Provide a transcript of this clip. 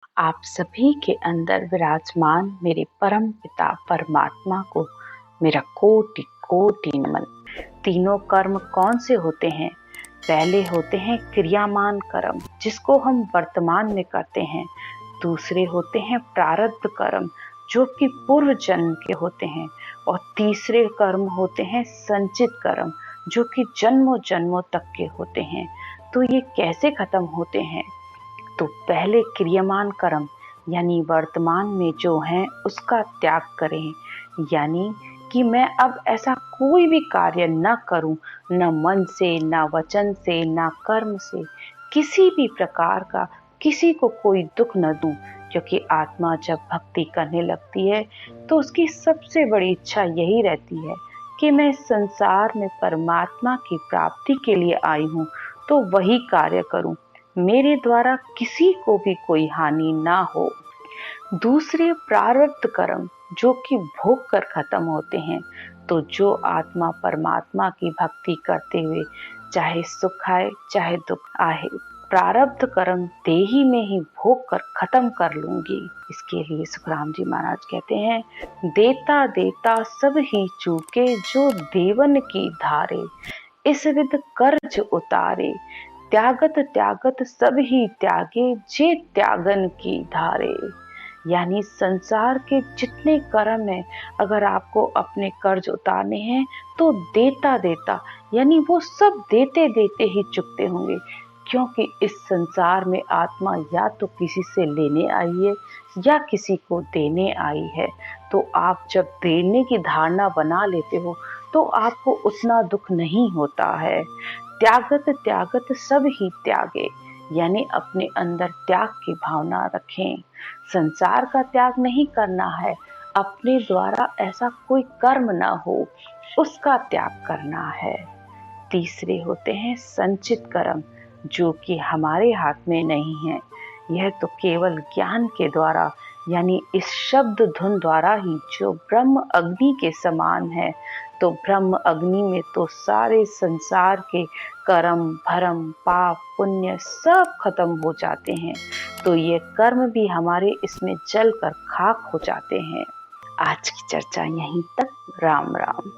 आप सभी के अंदर विराजमान मेरे परम पिता परमात्मा को मेरा कोटि कोटि नमन। तीनों कर्म कौन से होते हैं? पहले होते हैं क्रियामान कर्म, जिसको हम वर्तमान में करते हैं। दूसरे होते हैं प्रारब्ध कर्म, जो कि पूर्व जन्म के होते हैं। और तीसरे कर्म होते हैं संचित कर्म, जो कि जन्मों जन्मों तक के होते हैं। तो ये कैसे खत्म होते हैं? तो पहले क्रियमान कर्म यानी वर्तमान में जो है उसका त्याग करें, यानी कि मैं अब ऐसा कोई भी कार्य न करूं, न मन से, न वचन से, न कर्म से, किसी भी प्रकार का किसी को कोई दुख न दूं। क्योंकि आत्मा जब भक्ति करने लगती है तो उसकी सबसे बड़ी इच्छा यही रहती है कि मैं इस संसार में परमात्मा की प्राप्ति के लिए आई हूँ, तो वही कार्य करूं, मेरे द्वारा किसी को भी कोई हानि ना हो। दूसरे प्रारब्ध कर्म, जो कि भोग कर खत्म होते हैं। तो जो आत्मा परमात्मा की भक्ति करते हुए चाहे सुख आए चाहे दुख आए, प्रारब्ध कर्म देही में ही भोग कर खत्म कर लूंगी। इसके लिए सुखराम जी महाराज कहते हैं, देता देता सब ही चूके, जो देवन की धारे, इस विध कर्ज उतारे, त्यागत त्यागत सब ही त्यागे, जे त्यागन की धारे। यानी संसार के जितने कर्म हैं, अगर आपको अपने कर्ज उतारने हैं तो देता देता, यानी वो सब देते देते ही चुकते होंगे। क्योंकि इस संसार में आत्मा या तो किसी से लेने आई है या किसी को देने आई है। तो आप जब देने की धारणा बना लेते हो तो आपको उतना दुख नहीं होता है। त्यागत त्यागत सब ही त्यागे, यानी अपने अंदर त्याग की भावना रखें। संसार का त्याग नहीं करना है, अपने द्वारा ऐसा कोई कर्म ना हो उसका त्याग करना है। तीसरे होते हैं संचित कर्म, जो कि हमारे हाथ में नहीं है। यह तो केवल ज्ञान के द्वारा, यानी इस शब्द धुन द्वारा ही, जो ब्रह्म अग्नि के समान है। तो ब्रह्म अग्नि में तो सारे संसार के कर्म भरम पाप पुण्य सब खत्म हो जाते हैं। तो ये कर्म भी हमारे इसमें जल कर खाक हो जाते हैं। आज की चर्चा यहीं तक। राम राम।